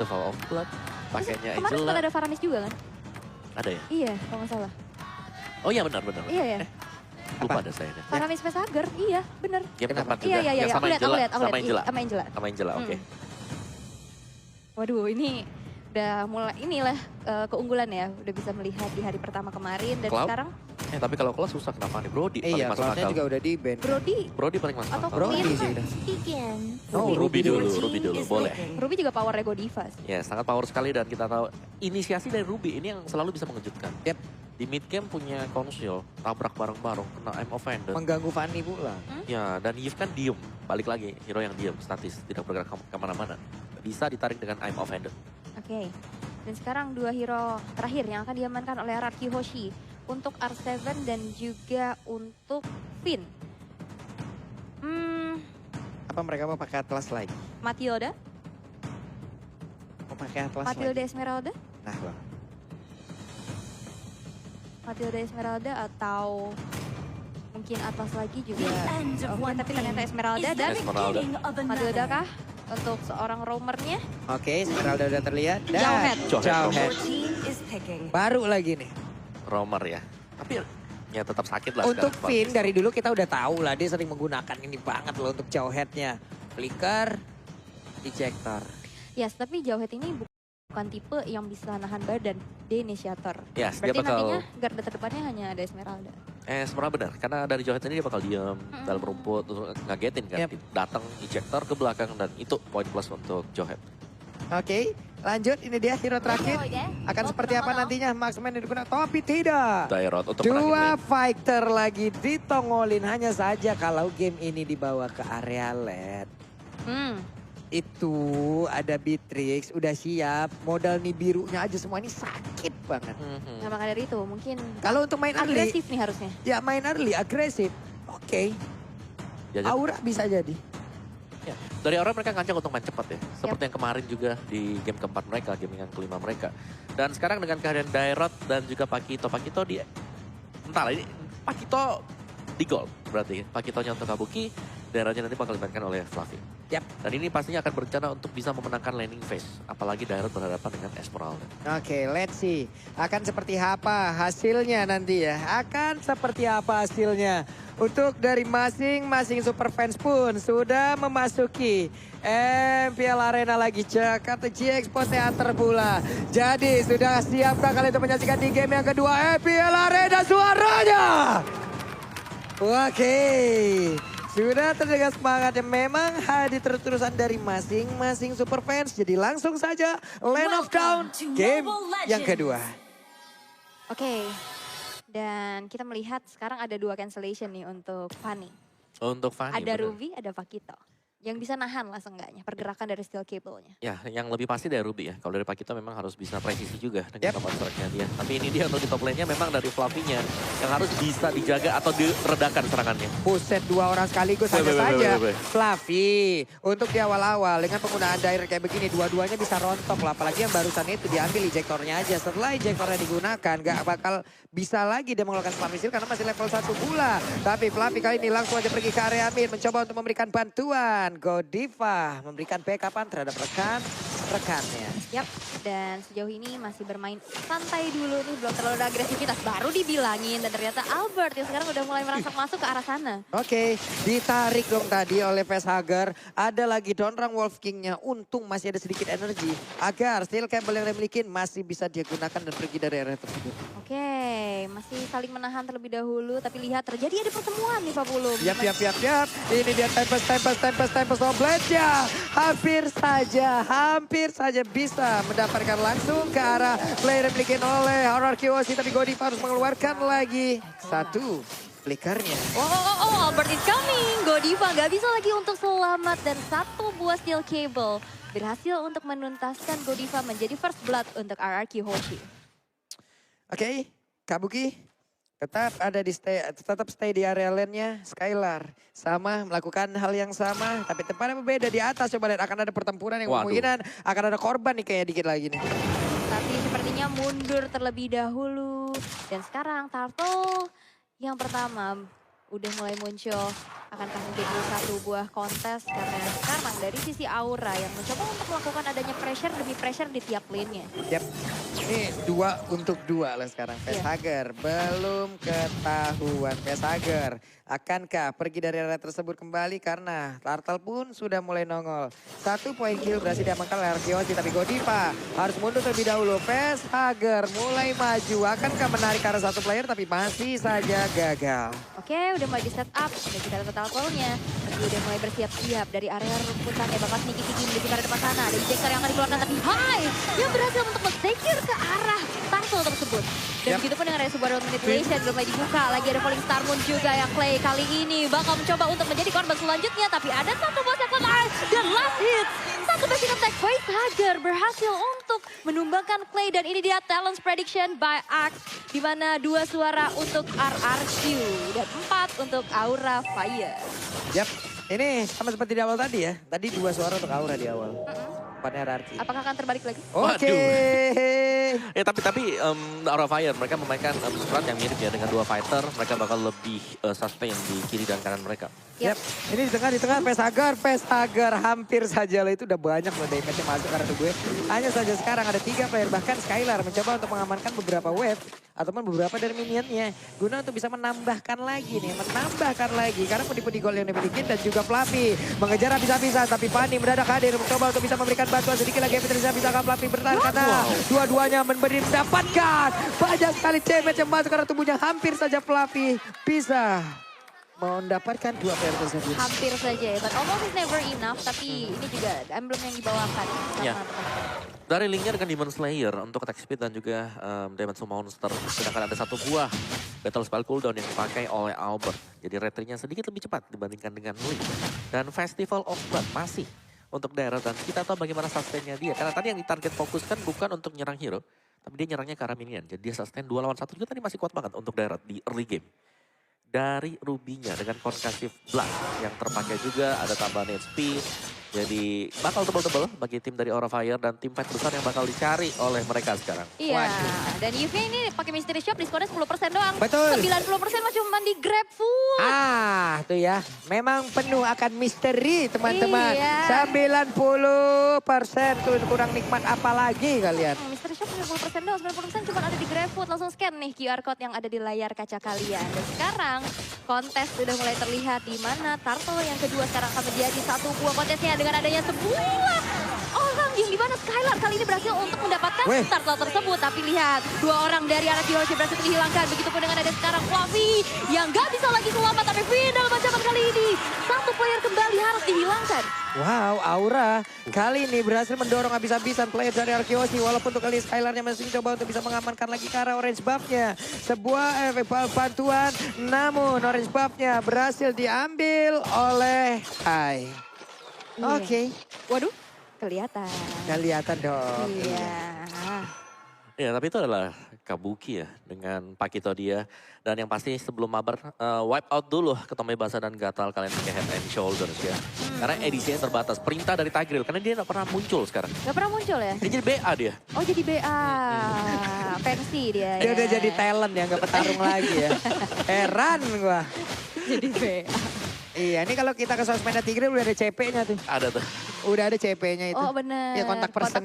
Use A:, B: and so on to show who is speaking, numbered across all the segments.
A: The Fall of Blood, pakainya
B: Kemarin sempat
A: Angela.
B: ada Faramis juga kan?
A: Ada ya?
B: Iya, kalau nggak salah.
A: Oh iya benar.
B: Iya ya.
A: Lupa ada saya.
B: Faramis Pesager, iya bener.
A: Game
C: Kenapa?
A: keempat juga.
B: Iya,
A: Yang sama
B: aku
A: Angela.
B: lihat,
A: Sama
B: iya,
A: Angela.
B: sama Angela.
A: Sama Angela, oke.
B: Waduh, ini udah mulai inilah keunggulan ya. Udah bisa melihat di hari pertama kemarin dan
A: Cloud?
B: sekarang
A: Tapi kalau kelas susah kenapa nih? Brody paling
C: Iya,
A: masuk
C: Cloud-nya
A: akal.
C: juga udah di ban.
A: Brody paling masuk
B: atau
A: akal.
C: Brody
B: Queen
C: sih udah.
D: Begin.
C: Oh,
A: Ruby dulu,
D: Your
A: Ruby
D: team
A: dulu,
D: is
A: boleh.
D: looking.
B: Ruby juga power Rego Diva sih.
A: Ya, sangat power sekali dan kita tahu inisiasi dari Ruby ini yang selalu bisa mengejutkan.
C: Yep.
A: Di mid game punya konsil, tabrak bareng-bareng, kena I'm offended.
C: Mengganggu Fanny pula.
A: Ya, dan Yves kan diem. Balik lagi, hero yang diem, statis, tidak bergerak kemana-mana. Bisa ditarik dengan I'm offended.
B: Oke. Dan sekarang dua hero terakhir yang akan diamankan oleh Araki Hoshi. Untuk R7 dan juga untuk Finn.
C: Apa mereka mau pakai Atlas lagi?
B: Matilda,
C: Mau pakai Atlas
B: Matilda
C: lagi?
B: Esmeralda,
C: Nah, Bang.
B: Matilda Esmeralda atau mungkin Atlas lagi juga.
D: The end of
B: Oke,
D: one
B: tapi
D: thing
B: ternyata Esmeralda
D: is
B: dan
D: the
A: Esmeralda.
D: beginning of
B: Matilda
D: another.
B: kah untuk seorang roamernya?
C: Oke, Esmeralda udah terlihat.
B: Jauhead.
C: Jauhead.
D: Your team is picking.
C: Baru lagi nih.
A: Romer ya. Tapi ya tetap sakit lah
C: Untuk
A: sekarang.
C: Finn dari dulu kita udah tahu lah dia sering menggunakan ini banget loh untuk Jauhead-nya. Flicker, ejector.
B: Yes, tapi Jauhead ini bukan tipe yang bisa nahan badan. Dia inisiator.
A: Yes, dia
B: Berarti
A: bakal...
B: nantinya garda terdepannya hanya ada Esmeralda.
A: Sebenarnya benar. Karena dari Johet ini dia bakal diem dalam rumput, terus ngagetin kan.
C: Yep.
A: Datang ejector ke belakang dan itu poin plus untuk Johet.
C: Oke, lanjut. Ini dia hero terakhir. Akan seperti apa nantinya marksman yang digunakan? Tapi tidak.
A: Daerot untuk
C: Dua
A: menangin lane.
C: fighter lagi ditongolin. Hanya saja kalau game ini dibawa ke area lane. Itu ada Beatrix, udah siap. Modal nih birunya aja semua ini sakit banget.
B: Nah, maka dari itu mungkin
C: Kalau untuk main early,
B: agresif nih harusnya.
C: ya main early, agresif. Oke,
A: Ya,
C: Aura bisa jadi.
A: ya. Dari orang mereka kancang untuk main cepat ya. Seperti yang kemarin juga di game keempat mereka, game yang kelima mereka. Dan sekarang dengan kehadiran Dairot dan juga Pakito. Pakito dia, entahlah ini Pakito di gol berarti. Pakitonya untuk Kabuki, Dairotnya nanti bakal dimainkan oleh Fluffy.
C: Yap.
A: Dan ini pastinya akan berencana untuk bisa memenangkan laning phase. Apalagi Dairot berhadapan dengan Esmeralda.
C: Oke, let's see. Akan seperti apa hasilnya nanti ya. Akan seperti apa hasilnya. Untuk dari masing-masing super fans pun sudah memasuki MPL Arena lagi. Jakarta GX Theater pula. Jadi sudah siapkah kalian untuk menyaksikan di game yang kedua MPL Arena suaranya? Oke. Sudah terdengar semangatnya, memang hadir terus-terusan dari masing-masing super fans. Jadi langsung saja Land of Dawn
D: Welcome to
C: game
D: Mobile
C: yang
D: Legends.
C: kedua.
B: Oke. Dan kita melihat sekarang ada dua cancellation nih untuk Fanny.
A: Untuk Fanny.
B: Ada
A: bener.
B: Ruby, ada Pakito. Yang bisa nahan lah seenggaknya pergerakan dari steel cable-nya.
A: Ya, yang lebih pasti dari Ruby ya. Kalau dari Pakito memang harus bisa presisi juga dengan
C: Yep.
A: top strike-nya dia. Tapi ini dia untuk di top lane-nya memang dari Fluffy-nya yang harus bisa dijaga atau diredakan serangannya.
C: Buset, dua orang sekaligus
A: Weh,
C: hanya
A: weh, weh,
C: saja.
A: weh, weh.
C: Fluffy, untuk di awal-awal dengan penggunaan direct kayak begini, dua-duanya bisa rontok lah. Apalagi yang barusan itu diambil ejektornya aja. Setelah ejektornya digunakan, gak bakal bisa lagi dia mengeluarkan spam missile karena masih level 1 pula. Tapi Fluffy kali ini langsung aja pergi ke area mid, mencoba untuk memberikan bantuan. Godiva memberikan backupan terhadap rekannya.
B: Yap, dan sejauh ini masih bermain santai dulu nih, belum terlalu ada agresivitas. Baru dibilangin dan ternyata Albert yang sekarang udah mulai merangsak masuk ke arah sana.
C: Oke, ditarik dong tadi oleh Facehugger. Ada lagi Donrang Wolf King-nya. Untung masih ada sedikit energi agar steel cable yang dia miliki masih bisa dia gunakan dan pergi dari area tersebut.
B: Oke, masih saling menahan terlebih dahulu. Tapi lihat terjadi ada pertemuan nih Pak Pulung.
C: Yap. Ini dia Tempest of Blade-nya. Hampir saja bisa mendapatkan langsung ke arah player yang dimiliki oleh Horror Kiyoshi. Tapi Godiva harus mengeluarkan lagi satu flickernya.
B: Oh, Albert is coming. Godiva nggak bisa lagi untuk selamat dan satu buah steel cable berhasil untuk menuntaskan Godiva menjadi first blood untuk RRQ Hoshi.
C: Oke, Kabuki tetap ada tetap stay di area lane-nya. Skylar sama melakukan hal yang sama, tapi tempatnya berbeda di atas. Coba lihat, akan ada pertempuran yang
A: Waduh.
C: kemungkinan akan ada korban nih kayaknya dikit lagi nih.
B: Tapi sepertinya mundur terlebih dahulu. Dan sekarang Turtle yang pertama udah mulai muncul. Akankah menjadi satu buah kontes karena sekarang dari sisi Aura yang mencoba untuk melakukan adanya pressure demi pressure di tiap lane-nya.
C: Yap. Ini 2 untuk 2 lah sekarang. Facehugger belum ketahuan. Facehugger akankah pergi dari area tersebut kembali karena Turtle pun sudah mulai nongol. 1 poin kill berhasil diamankan oleh Arkeosi, tapi Godiva harus mundur terlebih dahulu. Facehugger mulai maju. Akankah menarik ke arah 1 player tapi masih saja gagal.
B: Oke, udah mulai di setup, udah kita lihat total call-nya. Tapi udah mulai bersiap-siap dari area rumputan ya, bakal sneaky-sneaky menuju ke arah depan sana. Ada injector yang akan dikeluarkan tapi Hai yang berhasil untuk men-secure ke arah Turtle tersebut. Dan begitu pun dengan ada sebuah round manipulation belum mulai dibuka. Lagi ada Falling Star Moon juga yang Clay kali ini bakal mencoba untuk menjadi korban selanjutnya. Tapi ada satu bos yang kelar dan last hit. Satu basic attack Facehugger berhasil untuk menumbangkan Clay. Dan ini dia Talents Prediction by Axe. Di mana 2 suara untuk RRQ dan 4 untuk Aura Fire.
C: Yap, ini sama seperti di awal tadi ya. Tadi 2 suara untuk Aura di awal. 4-nya Rarki.
B: Apakah akan terbalik lagi?
C: Oke.
A: Tapi Aura Fire mereka memainkan strat yang mirip ya dengan 2 fighter. Mereka bakal lebih sustain di kiri dan kanan mereka.
C: Yap. Ini di tengah Facehugger hampir saja lah, itu udah banyak loh damage-nya masuk karena gue. Hanya saja sekarang ada 3 player, bahkan Skylar mencoba untuk mengamankan beberapa wave ataupun beberapa dari minionnya guna untuk bisa menambahkan lagi karena pudi-pudi gol yang dimiliki dan juga Fluffy mengejar habis-habisan, tapi Fanny mendadak hadir mencoba untuk bisa memberikan bantuan sedikit lagi. Bisakah Fluffy bertahan karena dua-duanya mendapatkan banyak sekali damage yang masuk karena tubuhnya. Hampir saja Fluffy bisa mendapatkan 2 player tersebut.
B: Hampir saja ya, but almost is never enough. Tapi ini juga emblem yang dibawakan sama
A: Ya.
B: teman-teman.
A: Dari linknya dengan Demon Slayer untuk attack speed dan juga damage to monster. Sedangkan ada 1 buah battle spell cooldown yang dipakai oleh Albert. Jadi retry-nya sedikit lebih cepat dibandingkan dengan Link. Dan Festival of Blood masih untuk daerah, dan kita tahu bagaimana sustain-nya dia. Karena tadi yang ditarget fokuskan bukan untuk nyerang hero, tapi dia nyerangnya ke arah minion. Jadi dia sustain 2 lawan 1 juga tadi masih kuat banget untuk daerah di early game. Dari Rubinya dengan Concussive Blast yang terpakai juga, ada tambahan HP. Jadi bakal tebel-tebel bagi tim dari Aura Fire dan tim fight besar yang bakal dicari oleh mereka sekarang.
B: Iya, dan UV ini pakai Mystery Shop diskonnya 10% doang.
C: Betul.
B: 90% mah cuma di Grab Food.
C: Tuh ya. Memang penuh akan misteri teman-teman.
B: Iya.
C: 90% tuh kurang nikmat apalagi kalian.
B: Mystery Shop 90% doang, 90% cuma ada di Grab Food. Langsung scan nih QR Code yang ada di layar kaca kalian. Dan sekarang kontes sudah mulai terlihat di mana Turtle yang kedua sekarang akan menjadi satu buah kontesnya dengan adanya sebuah orang yang di mana Skylar kali ini berhasil untuk mendapatkan Turtle tersebut. Tapi lihat, 2 orang dari arah Kiyoshi berhasil dihilangkan. Begitupun dengan ada sekarang Fluffy yang gak bisa lagi selamat. Tapi final macam kali ini, 1 player kembali harus dihilangkan.
C: Wow, Aura kali ini berhasil mendorong habis-habisan player dari Arkeosi. Walaupun untuk kali Skylarnya masih mencoba untuk bisa mengamankan lagi ke arah orange buff-nya. Sebuah bantuan, namun orange buff-nya berhasil diambil oleh Hai. Oke.
B: Waduh, kelihatan.
C: Kelihatan dong.
B: Iya.
A: Ya, tapi itu adalah Kabuki ya dengan Pakito dia. Dan yang pasti sebelum mabar, wipe out dulu Ketome Basa dan Gatal kalian pakai head and shoulders ya. Karena edisinya terbatas. Perintah dari Tigreal, karena dia gak pernah muncul sekarang.
B: Gak pernah muncul ya?
A: Dia jadi BA dia.
B: Oh jadi BA, pensi dia
C: Dia
B: ya.
C: udah jadi talent ya, nggak petarung lagi ya. Heran gua.
B: Jadi BA.
C: Iya, ini kalau kita ke sosmednya Tigreal udah ada CP-nya tuh.
A: Ada tuh.
C: Udah ada CP-nya itu.
B: Oh bener.
C: Ya kontak person.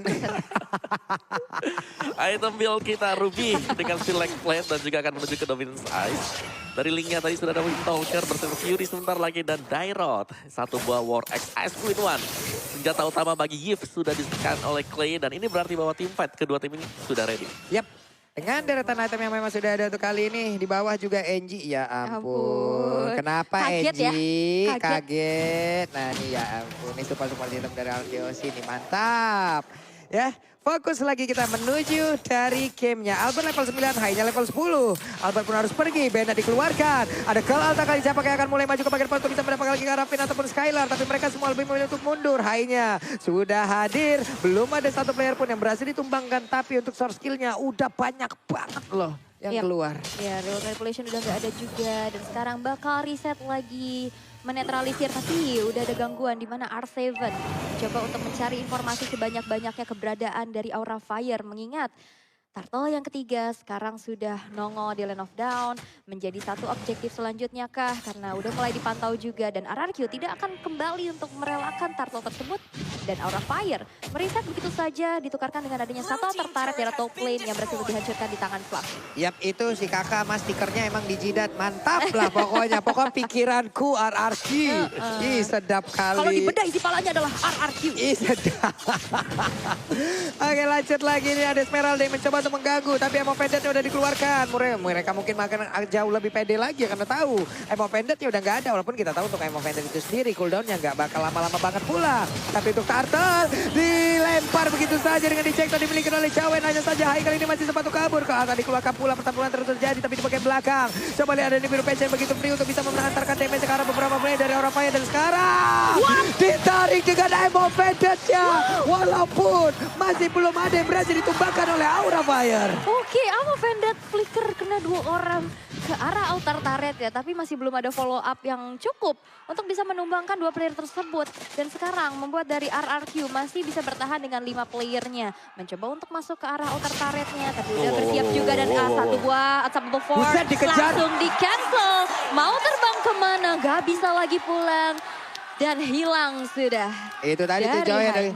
A: Item build kita Ruby dengan Select Plate dan juga akan menuju ke Dominance Ice. Dari linknya tadi sudah ada Windtalker bersama Fury sebentar lagi dan Dairot. 1 buah War X Ice Queen 1. Senjata utama bagi Yves sudah disediakan oleh Clay dan ini berarti bahwa tim fight kedua tim ini sudah ready.
C: Yap. Dengan deretan item yang memang sudah ada untuk kali ini. Di bawah juga NG. Ya ampun. Kenapa
B: Kaget
C: NG?
B: ya?
C: Kaget. Nah ini ya ampun. Ini support item dari Arkeosi ini. Mantap. Ya. Fokus lagi kita menuju dari gamenya. Albert level 9, Hai-nya level 10. Albert pun harus pergi, Bena dikeluarkan. Ada Kel Alta kali siapa yang akan mulai maju ke bagian depan untuk bisa mendapatkan lagi Arafin ataupun Skylar. Tapi mereka semua lebih memilih untuk mundur. Hai-nya sudah hadir. Belum ada 1 player pun yang berhasil ditumbangkan. Tapi untuk source skill-nya udah banyak banget loh yang keluar.
B: Ya, Real Manipulation udah gak ada juga. Dan sekarang bakal reset lagi. Menetralisir, tapi udah ada gangguan di mana R7 coba untuk mencari informasi sebanyak-banyaknya keberadaan dari Aura Fire. Mengingat Turtle yang ketiga sekarang sudah nongol di Land of Down. Menjadi satu objektif selanjutnya kah? Karena udah mulai dipantau juga. Dan RRQ tidak akan kembali untuk merelakan Turtle tersebut. Dan Aura Fire mereset begitu saja. Ditukarkan dengan adanya satu outer turret dari top lane yang berhasil dihancurkan di tangan Fluffy.
C: Yap, itu si kakak mas stikernya emang dijidat. Mantap lah pokoknya. Pokoknya pikiranku RRQ. Ih, sedap kali.
B: Kalau dibedah isi palanya adalah RRQ.
C: Ih, sedap. Oke, lanjut lagi nih. Ada Esmeralda yang mencoba untuk mengganggu. Tapi Emo Pendantnya udah dikeluarkan. Mereka mungkin makan jauh lebih pede lagi ya, karena tahu Emo Pendantnya udah nggak ada. Walaupun kita tahu untuk Emo Pendant itu sendiri cooldownnya nggak bakal lama-lama banget pula. Tapi untuk Turtle dilempar begitu saja dengan dicek tadi dimiliki oleh Cawen. Hanya saja Hai kali ini masih sempat kabur. Ke atas dikeluarkan pula, pertempuran terus terjadi tapi di bagian belakang. Coba lihat ada ini biru PC begitu free untuk bisa mengantarkan damage ke arah beberapa player dari Aura Fire. Dan sekarang ditarik dengan Emo Pendantnya. Walaupun masih belum ada yang berhasil ditumbangkan oleh Aura Fire.
B: Oke, Emo Pendant flicker kena 2 orang ke arah outer turret ya. Tapi masih belum ada follow up yang cukup untuk bisa menumbangkan 2 player tersebut. Dan sekarang membuat dari RRQ masih bisa bertahan dengan 5 playernya. Mencoba untuk masuk ke arah outer turretnya. Tapi udah bersiap juga dan A1-2, Unstoppable Force
C: Buset, dikejar.
B: langsung di cancel. Mau terbang kemana, gak bisa lagi pulang. Dan hilang sudah.
C: Itu tadi tuh
B: Dari
C: Joy.
B: Hai.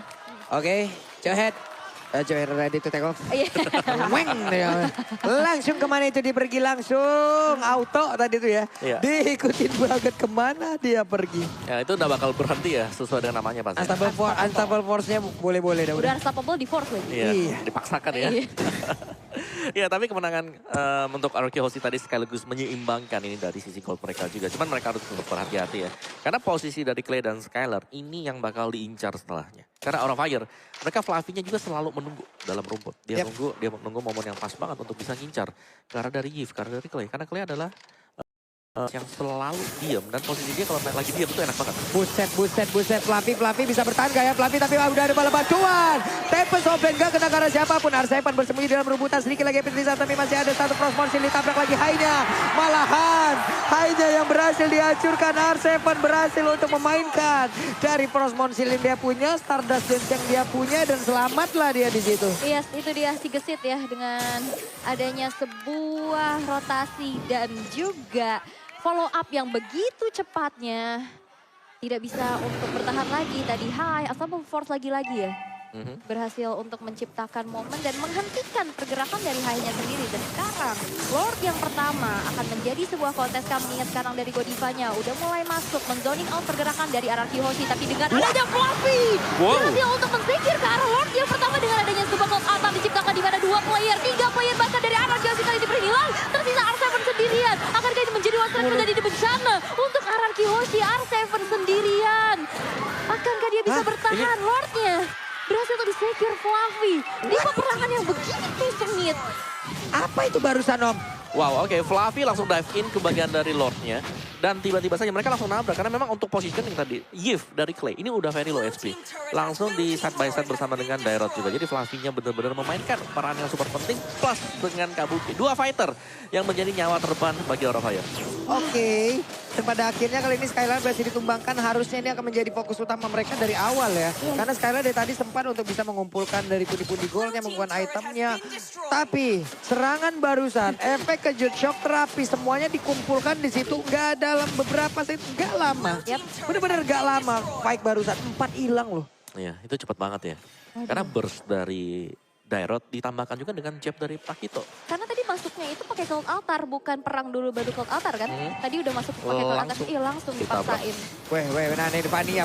C: Oke, Joyhead. Joy ready to take off.
B: Iya.
C: Weng, dia. Langsung kemana itu dia pergi langsung. Auto tadi tuh ya.
A: Iya.
C: Diikutin banget kemana dia pergi.
A: Ya itu udah bakal berhenti ya sesuai dengan namanya pasti.
C: Unstoppable Force-nya boleh-boleh dah.
B: Udah Unstoppable di force lagi.
A: Iya,
C: Iya.
A: dipaksakan ya.
B: Iya.
A: Ya tapi kemenangan untuk RRQ Hoshi tadi sekaligus menyeimbangkan ini dari sisi gold mereka juga. Cuman mereka harus tetap berhati-hati ya. Karena posisi dari Clay dan Skylar ini yang bakal diincar setelahnya. Karena Aura Fire, mereka Fluffy-nya juga selalu menunggu dalam rumput. Dia menunggu momen yang pas banget untuk bisa ngincar. Karena dari Yves, karena dari Clay. Karena Clay adalah yang selalu diam dan posisi dia kalau lagi diam itu enak banget.
C: Buset. Fluffy bisa bertahan gak ya Fluffy, tapi udah ada bala bantuan. Tempest Open gak kena karena siapapun. Arsepan bersembunyi dalam rebutan sedikit lagi Petrisa, tapi masih ada satu cross-morsin ditabrak lagi Hai-nya. Malahan Hai-nya yang berhasil dihancurkan. Arsepan berhasil untuk memainkan dari cross-morsin yang dia punya, Stardust Dance yang dia punya, dan selamatlah dia di situ.
B: Iya, itu dia si gesit ya dengan adanya sebuah rotasi dan juga follow up yang begitu cepatnya. Tidak bisa untuk bertahan lagi tadi Hai, Unstoppable Force lagi-lagi ya. Berhasil untuk menciptakan momen dan menghentikan pergerakan dari Hai-nya sendiri. Dan sekarang Lord yang pertama akan menjadi sebuah kontes kami. Mengingat sekarang dari Godivanya udah mulai masuk menzoning out pergerakan dari RRQ Hoshi. Tapi dengan adanya Fluffy berhasil untuk mensingkir ke arah Lord yang pertama dengan adanya sebuah cloud attack diciptakan di mana 2 player, 3 player bahkan dari RRQ Hoshi kali ini berhilang. Tersisa R7 sendirian. Akankah ini menjadi one shot menjadi bencana untuk RRQ Hoshi? R7 sendirian. Akankah dia bisa bertahan Lordnya? Berhasil untuk di-secure Fluffy di peperangan yang begitu sengit.
C: Apa itu barusan Om?
A: Wow, oke. Fluffy langsung dive in ke bagian dari Lordnya. Dan tiba-tiba saja mereka langsung nabrak. Karena memang untuk positioning tadi, Yves dari Clay ini udah very low HP. Langsung di side by side bersama dengan Dairot juga. Jadi Fluffy-nya benar-benar memainkan peran yang super penting. Plus dengan Kabuki. 2 fighter yang menjadi nyawa terban bagi Aura Fire.
C: Oke. Dan pada akhirnya kali ini Skylar berhasil ditumbangkan. Harusnya ini akan menjadi fokus utama mereka dari awal ya. Karena Skylar dari tadi sempat untuk bisa mengumpulkan dari pundi-pundi golnya, mengumpulkan itemnya. Tapi serangan barusan, efek kejut, shock terapi, semuanya dikumpulkan di situ. Nggak dalam beberapa set, nggak lama. Bener-bener nggak lama. Fight barusan, 4 hilang loh.
A: Iya, itu cepat banget ya. Karena burst dari Dairot ditambahkan juga dengan jab dari Pakito.
B: Karena tadi masuknya itu pakai cold altar, bukan perang dulu baru cold altar kan? Tadi udah masuk pakai cold altar, langsung dipaksain.
C: Nah ini Pania,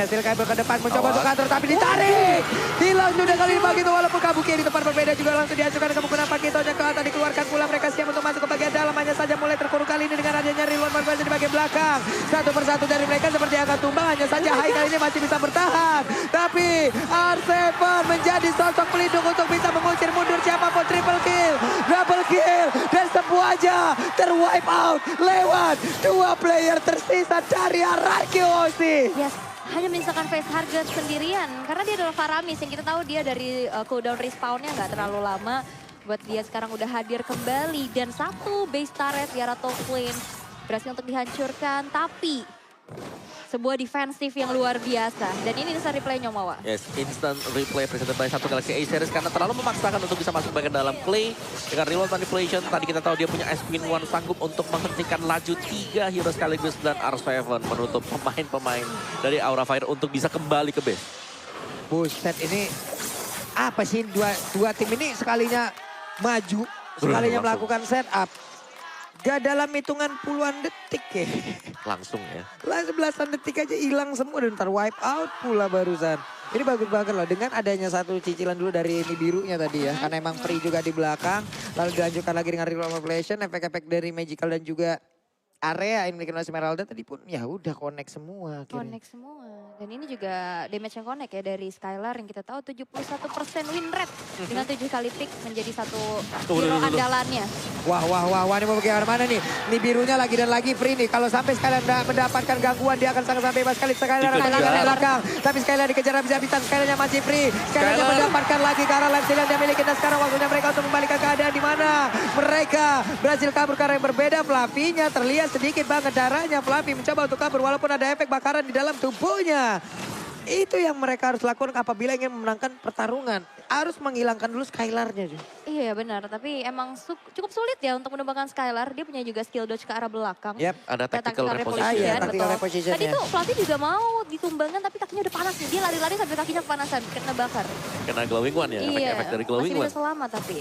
C: Silkaiber ke depan mencoba untuk kantor tapi ditarik. Hilang sudah kali ini Pakito, walaupun Kabuki di tempat berbeda juga langsung dihancurkan kemungkinan Pakitonya ke atas dikeluarkan pula. Mereka siap untuk masuk ke bagian dalam, hanya saja mulai terkurung kali ini dengan adanya Rilwan Marvaz di bagian belakang. Satu persatu dari mereka seperti akan tumbang, hanya saja Hai kali ini masih bisa bertahan. Tapi R7 menjadi sosok pelindung untuk bisa mengusir mundur siapapun. Triple kill, double kill, dan semuanya terwipe out lewat 2 player tersisa dari RRQ Hoshi.
B: Yes, hanya menyisakan face harga sendirian. Karena dia adalah Faramis yang kita tahu dia dari cooldown respawnnya nggak terlalu lama. Buat dia sekarang udah hadir kembali. Dan satu base turret di arah top lane berhasil untuk dihancurkan. Tapi sebuah defensif yang luar biasa. Dan ini instant replay Nyomawa.
A: Yes, instant replay presented by satu Galaxy A series karena terlalu memaksakan untuk bisa masuk bagian dalam play. Dengan reload manipulation, tadi kita tahu dia punya S-Win 1 sanggup untuk menghentikan laju 3 hero sekaligus dan R7 menutup pemain-pemain dari Aura Fire untuk bisa kembali ke base.
C: Buset, ini apa sih dua tim ini sekalinya maju, sekalinya
A: Langsung.
C: melakukan setup. Gak dalam hitungan puluhan detik ya.
A: Langsung ya.
C: Lah belasan detik aja hilang semua dan ntar wipe out pula barusan. Ini bagus banget loh dengan adanya satu cicilan dulu dari ini birunya tadi ya. Karena emang free juga di belakang. Lalu dilanjutkan lagi dengan reload manipulation, efek-efek dari magical dan juga area yang dimiliki oleh Esmeralda tadi pun ya udah connect semua akhirnya.
B: Connect semua. Dan ini juga damage yang connect ya dari Skylar yang kita tahu 71% win rate. Dengan 7 kali pick menjadi satu hero andalannya.
C: Wah, ini mau bagaimana mana nih? Ini birunya lagi dan lagi free nih. Kalau sampai Skylar mendapatkan gangguan, dia akan sangat bebas sekali. Skylar akan
A: Dikejar.
C: di belakang. Tapi Skylar dikejar habis-habisan. Skylarnya masih free. Skylarnya mendapatkan lagi ke arah life steal yang dia miliki. Dan sekarang waktunya mereka untuk membalikan keadaan di mana mereka berhasil kabur ke arah yang berbeda. Flappy-nya terlihat sedikit banget darahnya. Flappy mencoba untuk kabur walaupun ada efek bakaran di dalam tubuhnya. Itu yang mereka harus lakukan apabila ingin memenangkan pertarungan. Harus menghilangkan dulu Skylar-nya.
B: Iya benar, tapi emang cukup sulit ya untuk menembakkan Skylar. Dia punya juga skill dodge ke arah belakang.
C: Yep.
A: Ada tactical reposition.
C: Ah, iya,
B: betul.
C: tactical reposition,
B: Tadi
C: ya.
B: tuh pelatih juga mau ditumbangkan tapi kakinya udah panas nih. Dia lari-lari sampai kakinya kepanasan, kena bakar.
A: Kena glowing one ya, efek dari glowing
B: masih
A: one.
B: bisa selamat tapi.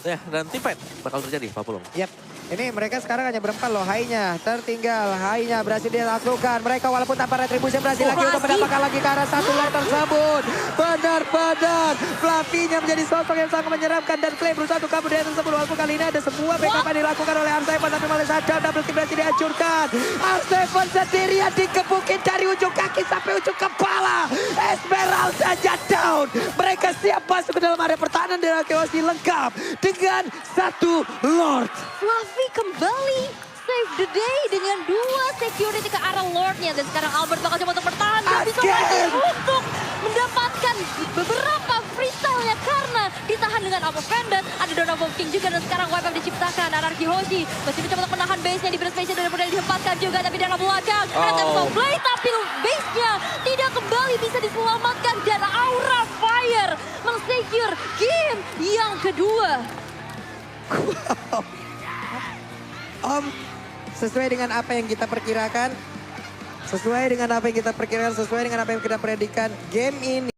A: Ya, dan team fight bakal terjadi, Pak Pulung.
C: Yap. Ini mereka sekarang hanya berempat loh. Hainya tertinggal. Hainya berhasil dilakukan. Mereka walaupun tanpa retribusi berhasil lagi untuk mendapatkan lagi ke arah satu lot tersebut. Benar-benar. Flappy-nya menjadi sosok yang sangat menyeramkan. Dan Clay berusaha untuk kabur dari tersebut. Walaupun kali ini ada sebuah backup yang dilakukan oleh R7. Tapi malah sadar double kill berhasil dihancurkan. R7 sendirian dikepukin dari ujung kaki sampai ujung kepala. Esmeralda saja down. Mereka siap masuk ke dalam area pertahanan dari Chaos lengkap. Dengan satu Lord.
B: Fluffy kembali save the day dengan 2 security ke arah Lordnya. Dan sekarang Albert bakal coba untuk bertahan. Dan bisa
C: Again.
B: untuk mendapatkan beberapa freestyle-nya karena ditahan dengan Alpha Vendor. Ada Dawn of King juga dan sekarang wipe up diciptakan. Anarchy Hoshi masih mencoba untuk menahan base-nya di burst base-nya dan kemudian dihempaskan juga. Tapi dalam belakang Red Play tapi base-nya tidak kembali bisa diselamatkan. Dan Aura Fire mengsecure game yang kedua.
C: Sesuai dengan apa yang kita perkirakan, sesuai dengan apa yang kita predikan game ini